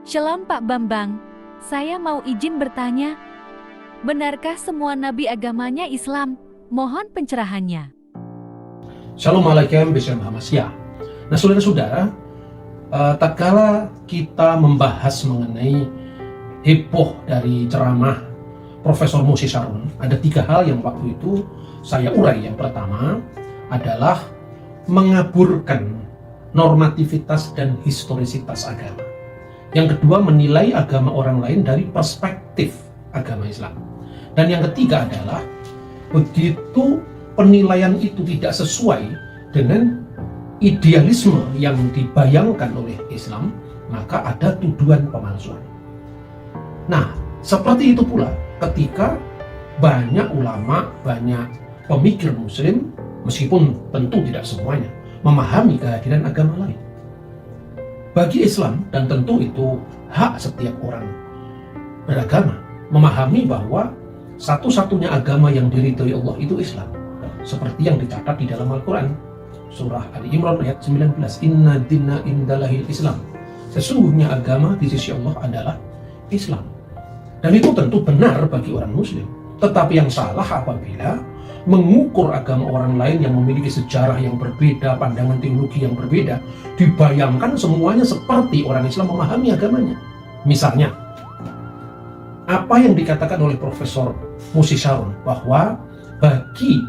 Shalom Pak Bambang, saya mau izin bertanya, benarkah semua nabi agamanya Islam? Mohon pencerahannya. Shalom alaikum Bismillah Muhammad. Nah saudara-saudara, tatkala kita membahas mengenai heboh dari ceramah Profesor Moses Sharon, ada 3 hal yang waktu itu saya urai. Yang pertama adalah mengaburkan normativitas dan historisitas agama. Yang kedua, menilai agama orang lain dari perspektif agama Islam. Dan yang ketiga adalah begitu penilaian itu tidak sesuai dengan idealisme yang dibayangkan oleh Islam, maka ada tuduhan pemalsuan. Nah, seperti itu pula ketika banyak ulama, banyak pemikir muslim, meskipun tentu tidak semuanya, memahami kehadiran agama lain. Bagi Islam, dan tentu itu hak setiap orang beragama, memahami bahwa satu-satunya agama yang diridhoi Allah itu Islam. Seperti yang dicatat di dalam Al-Quran, surah Ali Imran ayat 19, Inna dinna indallahil Islam. Sesungguhnya agama di sisi Allah adalah Islam. Dan itu tentu benar bagi orang muslim. Tetapi yang salah apabila mengukur agama orang lain yang memiliki sejarah yang berbeda, pandangan teologi yang berbeda, dibayangkan semuanya seperti orang Islam memahami agamanya. Misalnya, apa yang dikatakan oleh Profesor Moses Sharon, bahwa bagi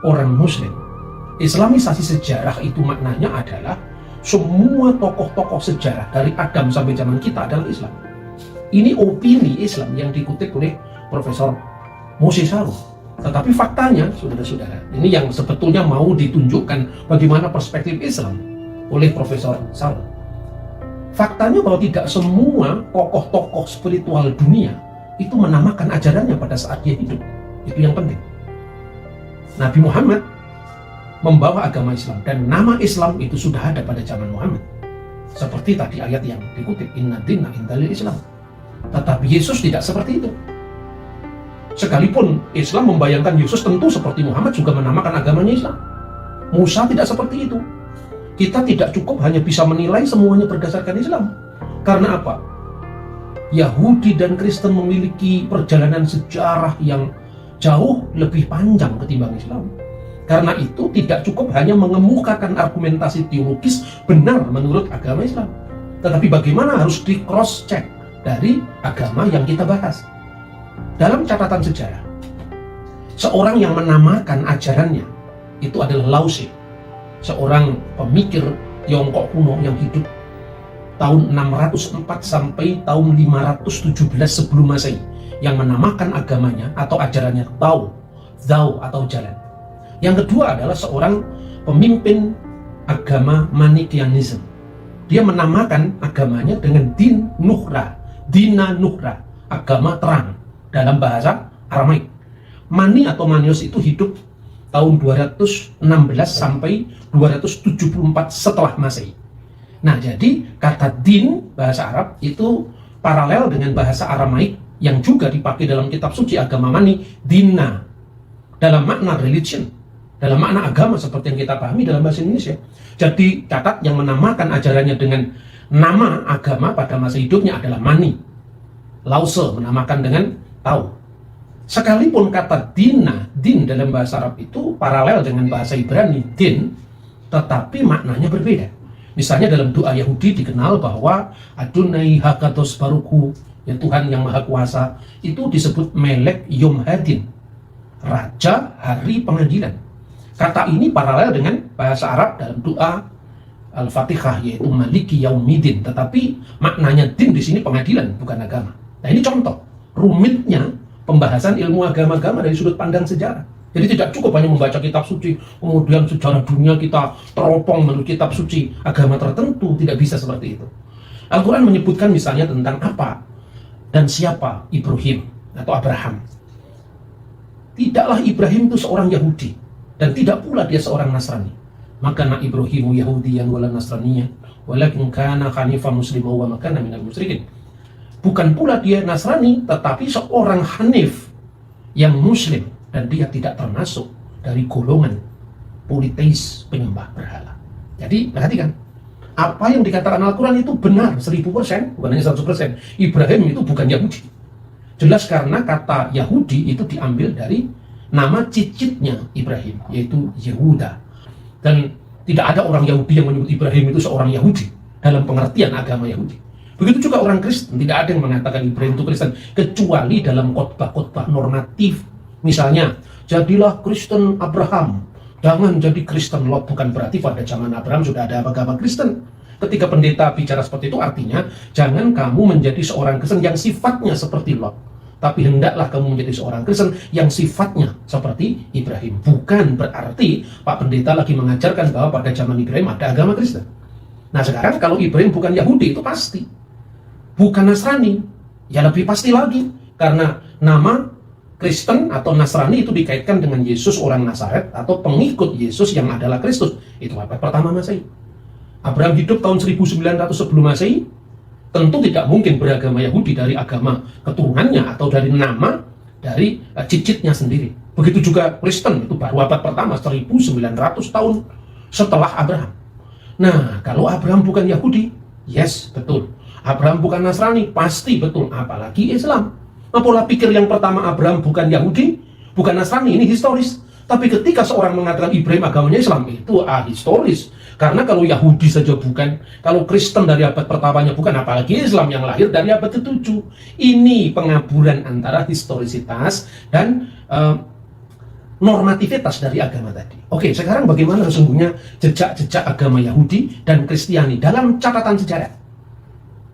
orang muslim, Islamisasi sejarah itu maknanya adalah semua tokoh-tokoh sejarah dari Adam sampai zaman kita adalah Islam. Ini opini Islam yang dikutip oleh Profesor Moses Sharon. Tetapi faktanya, saudara-saudara, ini yang sebetulnya mau ditunjukkan bagaimana perspektif Islam oleh Profesor Sharon. Faktanya bahwa tidak semua tokoh-tokoh spiritual dunia itu menamakan ajarannya pada saat dia hidup. Itu yang penting. Nabi Muhammad membawa agama Islam, dan nama Islam itu sudah ada pada zaman Muhammad. Seperti tadi ayat yang dikutip, Inna dinna indallahil Islam. Tetapi Yesus tidak seperti itu. Sekalipun Islam membayangkan Yesus tentu seperti Muhammad juga menamakan agamanya Islam. Musa tidak seperti itu. Kita tidak cukup hanya bisa menilai semuanya berdasarkan Islam. Karena apa? Yahudi dan Kristen memiliki perjalanan sejarah yang jauh lebih panjang ketimbang Islam. Karena itu tidak cukup hanya mengemukakan argumentasi teologis benar menurut agama Islam. Tetapi bagaimana harus di cross check dari agama yang kita bahas. Dalam catatan sejarah, seorang yang menamakan ajarannya itu adalah Lao Tse, seorang pemikir Tiongkok kuno yang hidup tahun 604 sampai tahun 517 sebelum Masehi, yang menamakan agamanya atau ajarannya Tao atau jalan. Yang kedua adalah seorang pemimpin agama Manichaeism. Dia menamakan agamanya dengan Dina Nuhra, agama terang dalam bahasa Aramaik. Mani atau Manius itu hidup tahun 216 sampai 274 setelah Masehi. Nah, jadi kata din bahasa Arab itu paralel dengan bahasa Aramaik yang juga dipakai dalam kitab suci agama Mani, dina, dalam makna religion, dalam makna agama seperti yang kita pahami dalam bahasa Indonesia. Jadi catat, yang menamakan ajarannya dengan nama agama pada masa hidupnya adalah Mani. Lao Tse menamakan dengan Tao. Sekalipun kata din dalam bahasa Arab itu paralel dengan bahasa Ibrani din, tetapi maknanya berbeda. Misalnya dalam doa Yahudi dikenal bahwa Adonai Hakadosh Baruchu, ya Tuhan yang Maha Kuasa, itu disebut Melek Yom Hadin, Raja Hari Pengadilan. Kata ini paralel dengan bahasa Arab dalam doa Al-Fatihah, yaitu Maliki Yaumidin, tetapi maknanya din di sini pengadilan, bukan agama. Nah, ini contoh rumitnya pembahasan ilmu agama-agama dari sudut pandang sejarah. Jadi tidak cukup hanya membaca kitab suci, kemudian sejarah dunia kita teropong menurut kitab suci agama tertentu, tidak bisa seperti itu. Al-Quran menyebutkan misalnya tentang apa dan siapa Ibrahim atau Abraham. Tidaklah Ibrahim itu seorang Yahudi, dan tidak pula dia seorang Nasrani. Maka na Ibrahimu Yahudiyan wala Nasraniyan, walakin kana hanifan musliman wa makana minal musyrikin. Bukan pula dia Nasrani, tetapi seorang Hanif yang Muslim, dan dia tidak termasuk dari golongan politeis penyembah berhala. Jadi perhatikan, Apa yang dikatakan Al-Quran itu benar 1000%, bukan hanya 100%. Ibrahim itu bukan Yahudi. Jelas karena kata Yahudi itu diambil dari nama cicitnya Ibrahim, yaitu Yehuda. Dan tidak ada orang Yahudi yang menyebut Ibrahim itu seorang Yahudi dalam pengertian agama Yahudi. Begitu juga orang Kristen, tidak ada yang mengatakan Ibrahim itu Kristen, kecuali dalam khotbah-khotbah normatif. Misalnya, jadilah Kristen Abraham, jangan jadi Kristen Lot. Bukan berarti pada zaman Abraham sudah ada agama Kristen. Ketika pendeta bicara seperti itu, artinya jangan kamu menjadi seorang Kristen yang sifatnya seperti Lot, tapi hendaklah kamu menjadi seorang Kristen yang sifatnya seperti Ibrahim. Bukan berarti Pak Pendeta lagi mengajarkan bahwa pada zaman Ibrahim ada agama Kristen. Nah sekarang kalau Ibrahim bukan Yahudi, itu pasti. Bukan Nasrani, ya lebih pasti lagi. Karena nama Kristen atau Nasrani itu dikaitkan dengan Yesus orang Nazaret atau pengikut Yesus yang adalah Kristus. Itu abad pertama Masehi. Abraham hidup tahun 1900 sebelum Masehi. Tentu tidak mungkin beragama Yahudi dari agama keturunannya atau dari nama dari cicitnya sendiri. Begitu juga Kristen, itu baru abad pertama 1900 tahun setelah Abraham. Nah, kalau Abraham bukan Yahudi, yes, betul. Abraham bukan Nasrani, pasti betul. Apalagi Islam. Nah, pola pikir yang pertama Abraham bukan Yahudi, bukan Nasrani, ini historis. Tapi ketika seorang mengatakan Ibrahim agamanya Islam, itu ahistoris. Karena kalau Yahudi saja bukan, kalau Kristen dari abad pertamanya bukan, apalagi Islam yang lahir dari abad ke-7. Ini pengaburan antara historisitas dan normativitas dari agama tadi. Oke, sekarang bagaimana sesungguhnya jejak-jejak agama Yahudi dan Kristiani dalam catatan sejarah?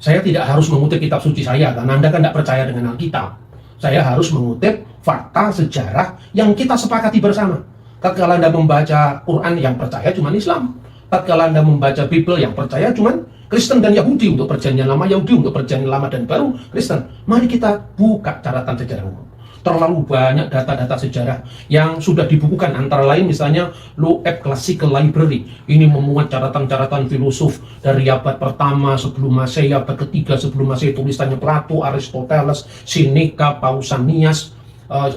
Saya tidak harus mengutip kitab suci saya, karena Anda kan tidak percaya dengan Alkitab. Saya harus mengutip fakta sejarah yang kita sepakati bersama. Tatkala Anda membaca Quran, yang percaya cuma Islam. Tatkala Anda membaca Bible, yang percaya cuma Kristen dan Yahudi. Untuk perjanjian lama Yahudi, untuk perjanjian lama dan baru Kristen. Mari kita buka catatan sejarah umum. Terlalu banyak data-data sejarah yang sudah dibukukan, antara lain misalnya Loeb Classical Library. Ini memuat catatan-catatan filosof dari abad pertama sebelum Masehi, abad ketiga sebelum Masehi, tulisannya Plato, Aristoteles, Seneca, Pausanias,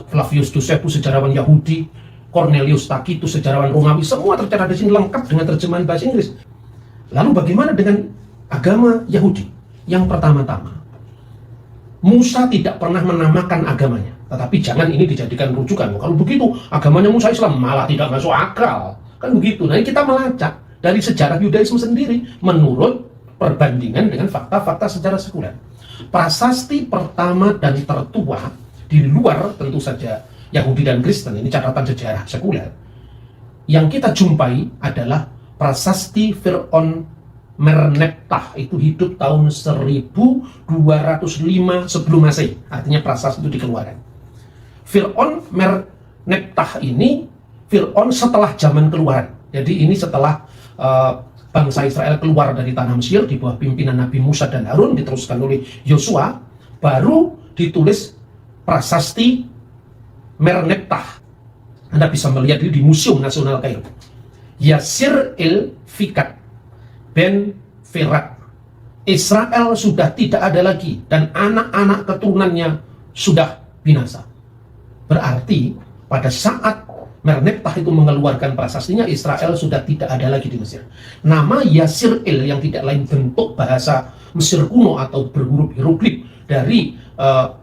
Flavius Josephus, sejarawan Yahudi, Cornelius Tacitus, sejarawan Romawi. Semua tercatat di sini lengkap dengan terjemahan bahasa Inggris. Lalu bagaimana dengan agama Yahudi? Yang pertama-tama, Musa tidak pernah menamakan agamanya. Tetapi jangan ini dijadikan rujukan. Kalau begitu, agamanya Musa Islam malah tidak masuk akal. Kan begitu. Nah, kita melacak dari sejarah Yudaisme sendiri menurut perbandingan dengan fakta-fakta sejarah sekuler. Prasasti pertama dan tertua di luar tentu saja Yahudi dan Kristen, ini catatan sejarah sekuler, yang kita jumpai adalah prasasti Fir'aun Merneptah. Itu hidup tahun 1205 sebelum Masehi. Artinya prasasti itu dikeluarkan. Fir'aun Merneptah ini Fir'aun setelah zaman keluaran. Jadi ini setelah bangsa Israel keluar dari tanah Mesir di bawah pimpinan Nabi Musa dan Harun, diteruskan oleh Yosua, baru ditulis prasasti Merneptah. Anda bisa melihat ini di Museum Nasional Kairo. Yasir el-Fikat Ben Ferat. Israel sudah tidak ada lagi dan anak-anak keturunannya sudah binasa. Berarti pada saat Merneptah itu mengeluarkan prasastinya, Israel sudah tidak ada lagi di Mesir. Nama Yasir El yang tidak lain bentuk bahasa Mesir kuno atau berhuruf hieroglif dari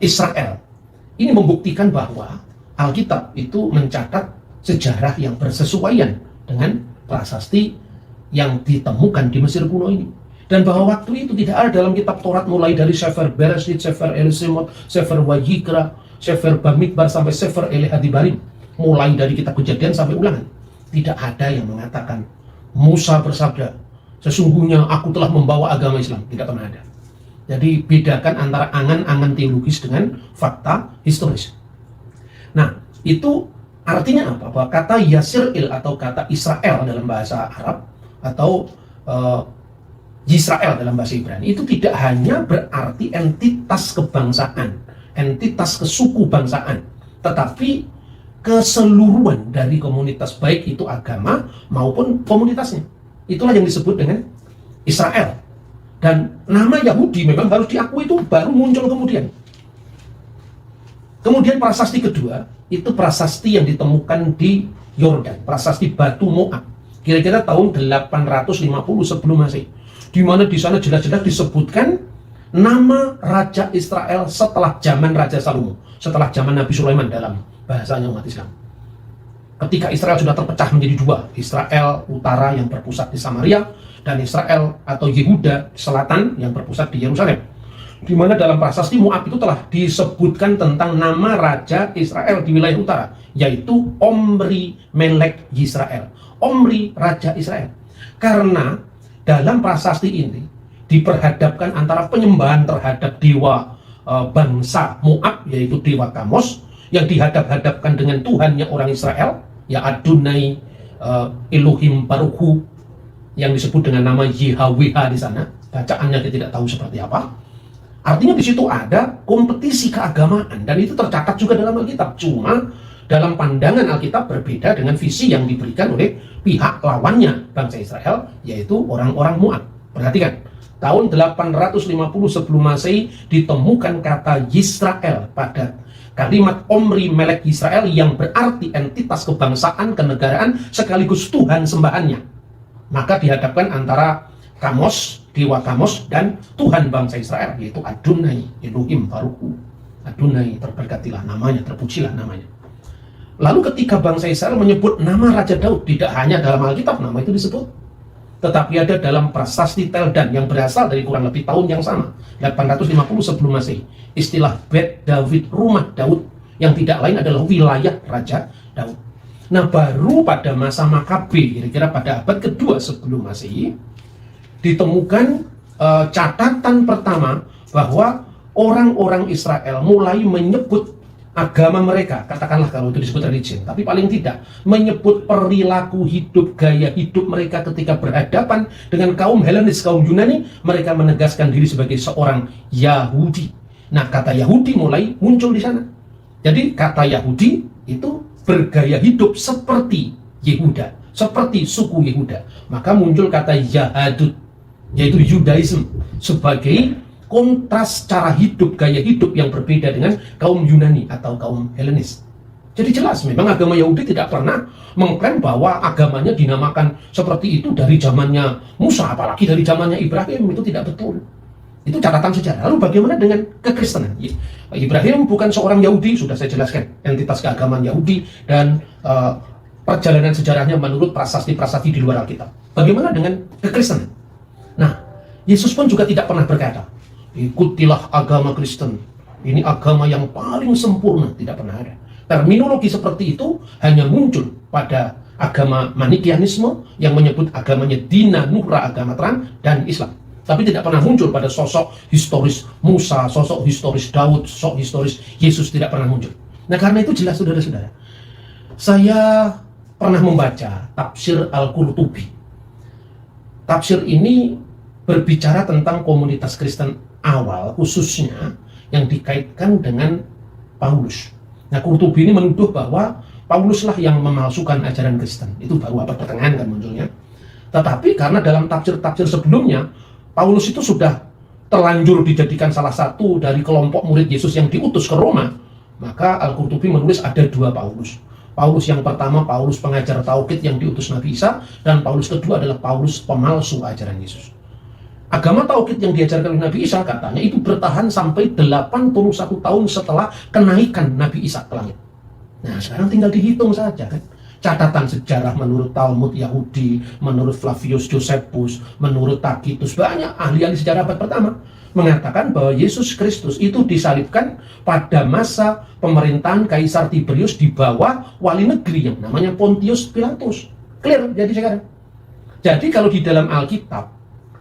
Israel. Ini membuktikan bahwa Alkitab itu mencatat sejarah yang bersesuaian dengan prasasti yang ditemukan di Mesir kuno ini. Dan bahwa waktu itu tidak ada dalam kitab Taurat mulai dari Sefer Bereshit, Sefer El-Shemot, Sefer Wayikra, Sefer Bamidbar sampai Sefer Elihadibarim, mulai dari kitab Kejadian sampai Ulangan. Tidak ada yang mengatakan Musa bersabda, sesungguhnya aku telah membawa agama Islam. Tidak pernah ada. Jadi bedakan antara angan-angan teologis dengan fakta historis. Nah, itu artinya apa? Bahwa kata Yasir'il atau kata Israel dalam bahasa Arab atau Yisrael dalam bahasa Ibrani itu tidak hanya berarti entitas kebangsaan, entitas kesuku bangsaan, tetapi keseluruhan dari komunitas, baik itu agama maupun komunitasnya. Itulah yang disebut dengan Israel. Dan nama Yahudi memang harus diakui itu baru muncul kemudian. Kemudian prasasti kedua itu prasasti yang ditemukan di Yordan, prasasti Batu Moab. Kira-kira tahun 850 sebelum Masehi. di mana di sana jelas-jelas disebutkan nama Raja Israel setelah zaman Raja Salomo, setelah zaman Nabi Sulaiman dalam bahasanya umat Islam. Ketika Israel sudah terpecah menjadi dua, Israel utara yang berpusat di Samaria, dan Israel atau Yehuda selatan yang berpusat di Yerusalem. Di mana dalam prasasti Moab itu telah disebutkan tentang nama Raja Israel di wilayah utara, yaitu Omri Melek Yisrael. Omri Raja Israel. Karena dalam prasasti ini diperhadapkan antara penyembahan terhadap dewa bangsa Moab, yaitu dewa Kamos, yang dihadap-hadapkan dengan Tuhannya orang Israel, ya Adonai Elohim Baruchu, yang disebut dengan nama YHWH di sana. Bacaannya kita tidak tahu seperti apa. Artinya di situ ada kompetisi keagamaan, dan itu tercatat juga dalam Alkitab. Cuma dalam pandangan Alkitab berbeda dengan visi yang diberikan oleh pihak lawannya bangsa Israel, yaitu orang-orang Moab. Perhatikan, tahun 850 sebelum Masehi ditemukan kata Yisrael pada kalimat Omri Melek Yisrael, yang berarti entitas kebangsaan, kenegaraan, sekaligus Tuhan sembahannya. Maka dihadapkan antara Kamos, dewa Kamos, dan Tuhan bangsa Israel, yaitu Adonai Elohim Baruchu. Adonai, terberkatilah namanya, terpujilah namanya. Lalu ketika bangsa Israel menyebut nama Raja Daud, tidak hanya dalam Alkitab nama itu disebut, tetapi ada dalam prasasti Teldan yang berasal dari kurang lebih tahun yang sama, 850 sebelum Masehi. Istilah Bet David, rumah Daud, yang tidak lain adalah wilayah Raja Daud. Nah, baru pada masa Makabe, kira-kira pada abad kedua sebelum Masehi, ditemukan catatan pertama bahwa orang-orang Israel mulai menyebut agama mereka, katakanlah kalau itu disebut religion, tapi paling tidak menyebut perilaku hidup, gaya hidup mereka ketika berhadapan dengan kaum Helenis, kaum Yunani. Mereka menegaskan diri sebagai seorang Yahudi. Nah, kata Yahudi mulai muncul di sana. Jadi kata Yahudi itu bergaya hidup seperti Yehuda, seperti suku Yehuda. Maka muncul kata Yahudut, yaitu Judaism, sebagai kontras cara hidup, gaya hidup yang berbeda dengan kaum Yunani atau kaum Helenis. Jadi jelas memang agama Yahudi tidak pernah mengklaim bahwa agamanya dinamakan seperti itu dari zamannya Musa, apalagi dari zamannya Ibrahim. Itu tidak betul. Itu catatan sejarah. Lalu bagaimana dengan kekristenan? Ibrahim bukan seorang Yahudi, sudah saya jelaskan entitas keagamaan Yahudi dan perjalanan sejarahnya menurut prasasti-prasasti di luar Alkitab. Bagaimana dengan kekristenan? Nah, Yesus pun juga tidak pernah berkata, ikutilah agama Kristen, ini agama yang paling sempurna. Tidak pernah ada. Terminologi seperti itu hanya muncul pada agama Manikianisme yang menyebut agamanya Dina Nuhra, agama terang, dan Islam. Tapi tidak pernah muncul pada sosok historis Musa, sosok historis Daud, sosok historis Yesus, tidak pernah muncul. Nah, karena itu jelas saudara-saudara, saya pernah membaca tafsir Al-Qurtubi. Tafsir ini berbicara tentang komunitas Kristen awal, khususnya yang dikaitkan dengan Paulus. Nah, Qurtubi ini menuduh bahwa Pauluslah yang memalsukan ajaran Kristen. Itu baru abad pertengahan kan munculnya. Tetapi karena dalam tafsir-tafsir sebelumnya, Paulus itu sudah terlanjur dijadikan salah satu dari kelompok murid Yesus yang diutus ke Roma, maka Al-Qurtubi menulis ada dua Paulus. Paulus yang pertama, Paulus pengajar Tauhid yang diutus Nabi Isa, dan Paulus kedua adalah Paulus pemalsu ajaran Yesus. Agama Tauhid yang diajarkan oleh Nabi Isa katanya itu bertahan sampai 81 tahun setelah kenaikan Nabi Isa ke langit. Nah, sekarang tinggal dihitung saja kan. Catatan sejarah menurut Talmud Yahudi, menurut Flavius Josephus, menurut Tacitus, banyak ahli-ahli sejarah abad pertama mengatakan bahwa Yesus Kristus itu disalibkan pada masa pemerintahan Kaisar Tiberius di bawah wali negeri yang namanya Pontius Pilatus. Clear jadi sekarang. Jadi kalau di dalam Alkitab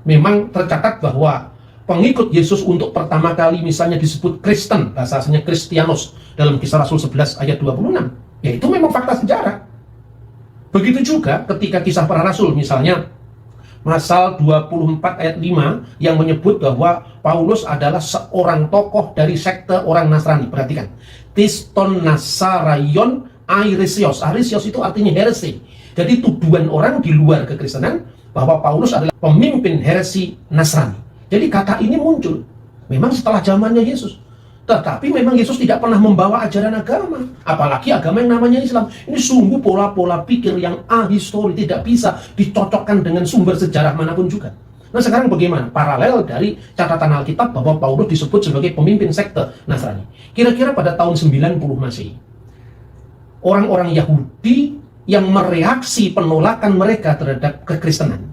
memang tercatat bahwa pengikut Yesus untuk pertama kali misalnya disebut Kristen, bahasa aslinya Kristianos dalam Kisah Rasul 11 ayat 26, ya itu memang fakta sejarah. Begitu juga ketika Kisah Para Rasul, misalnya Masal 24 ayat 5 yang menyebut bahwa Paulus adalah seorang tokoh dari sekte orang Nasrani. Perhatikan, Tiston Nasarayon Airesios. Airesios itu artinya heresi. Jadi tuduhan orang di luar kekristenan bahwa Paulus adalah pemimpin heresi Nasrani. Jadi kata ini muncul memang setelah zamannya Yesus. Tetapi memang Yesus tidak pernah membawa ajaran agama, apalagi agama yang namanya Islam. Ini sungguh pola-pola pikir yang ahistori, tidak bisa dicocokkan dengan sumber sejarah manapun juga. Nah sekarang bagaimana? Paralel dari catatan Alkitab bahwa Paulus disebut sebagai pemimpin sekte Nasrani. Kira-kira pada tahun 90 Masehi, orang-orang Yahudi yang mereaksi penolakan mereka terhadap kekristenan,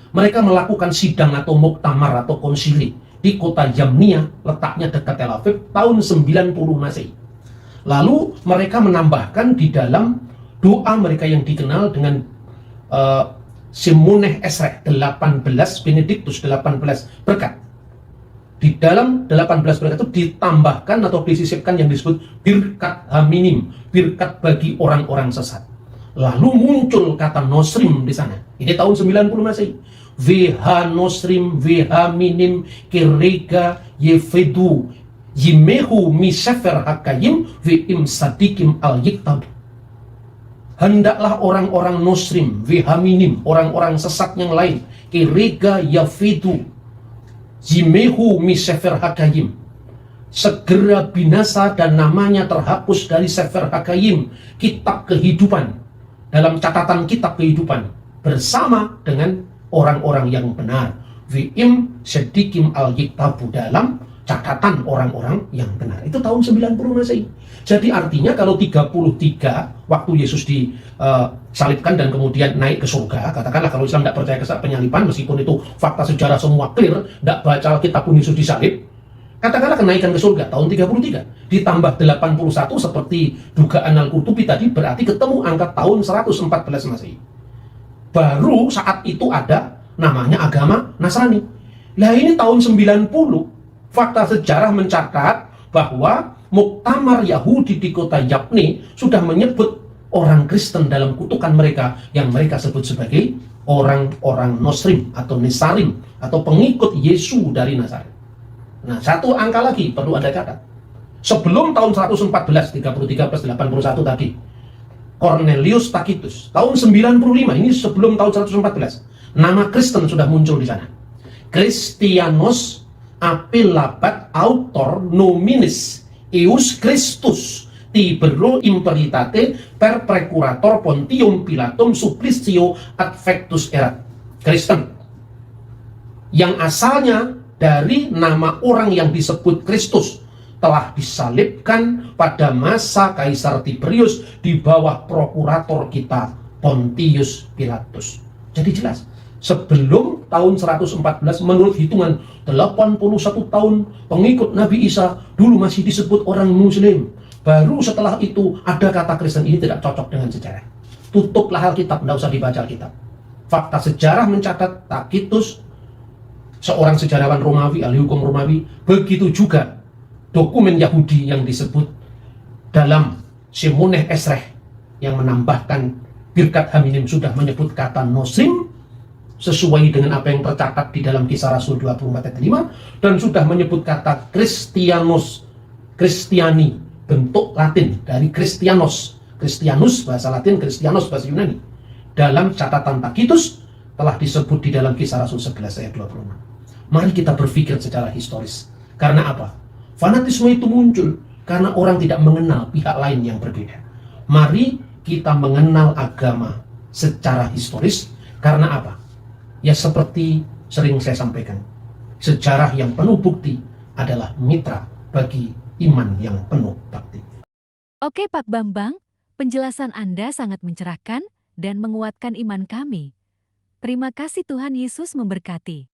mereka melakukan sidang atau muktamar atau konsili di kota Yamnia, letaknya dekat Tel Aviv, tahun 90 Masehi. Lalu mereka menambahkan di dalam doa mereka yang dikenal dengan Simuneh Esrek 18, Benediktus 18 berkat. Di dalam 18 berkat itu ditambahkan atau disisipkan yang disebut birkat haminim, birkat bagi orang-orang sesat. Lalu muncul kata Nosrim di sana. Ini tahun 90 Masehi. VH Nosrim, VH minim, Kirega, Yefedu, Yimehu Misefer Hakayim, Vim Sadikim Al-Yiktab. Hendaklah orang-orang Nosrim, VH minim, orang-orang sesat yang lain, Kirega, Yefedu, Yimehu Misefer Hakayim, segera binasa dan namanya terhapus dari Sefer Hakayim, kitab kehidupan, dalam catatan kitab kehidupan, bersama dengan orang-orang yang benar. Vim Sedikim Al-Yiktabu, dalam catatan orang-orang yang benar. Itu tahun 90 Masehi. Jadi artinya kalau 33 waktu Yesus disalibkan dan kemudian naik ke surga, katakanlah kalau Islam tidak percaya ke penyaliban, meskipun itu fakta sejarah semua clear, tidak baca Alkitab pun Yesus disalib, katakanlah kenaikan ke surga tahun 33 ditambah 81 seperti dugaan Al-Qurtubi tadi, berarti ketemu angka tahun 114 Masehi. Baru saat itu ada namanya agama Nasrani. Nah ini tahun 90, fakta sejarah mencatat bahwa muktamar Yahudi di kota Yabne sudah menyebut orang Kristen dalam kutukan mereka yang mereka sebut sebagai orang-orang Nosrim atau Nesarim atau pengikut Yesus dari Nazaret. Nah satu angka lagi perlu Anda catat. Sebelum tahun 114, 33 plus 81 tadi, Cornelius Tacitus, tahun 95, ini sebelum tahun 114, nama Kristen sudah muncul di sana. Christianos apilabat autor nominis Eus Christus Tibero imperitate per precurator Pontium Pilatum supplicio advectus erat. Kristen yang asalnya dari nama orang yang disebut Kristus telah disalibkan pada masa Kaisar Tiberius di bawah prokurator kita Pontius Pilatus. Jadi jelas, sebelum tahun 114 menurut hitungan 81 tahun pengikut Nabi Isa dulu masih disebut orang Muslim. Baru setelah itu ada kata Kristen. Ini tidak cocok dengan sejarah. Tutuplah Alkitab, tidak usah dibaca Alkitab. Fakta sejarah mencatat Tacitus, seorang sejarawan Romawi, ahli hukum Romawi, begitu juga dokumen Yahudi yang disebut dalam Simuneh Esrek yang menambahkan birkat haminim sudah menyebut kata Nosrim sesuai dengan apa yang tercatat di dalam Kisah Rasul 24 ayat 5, dan sudah menyebut kata Christianos, Kristiani, bentuk Latin dari Christianos, Christianus bahasa Latin, Christianos bahasa Yunani. Dalam catatan Tacitus telah disebut di dalam Kisah Rasul 11 ayat 26. Mari kita berpikir secara historis. Karena apa? Fanatisme itu muncul karena orang tidak mengenal pihak lain yang berbeda. Mari kita mengenal agama secara historis. Karena apa? Ya seperti sering saya sampaikan, sejarah yang penuh bukti adalah mitra bagi iman yang penuh bakti. Oke Pak Bambang, penjelasan Anda sangat mencerahkan dan menguatkan iman kami. Terima kasih, Tuhan Yesus memberkati.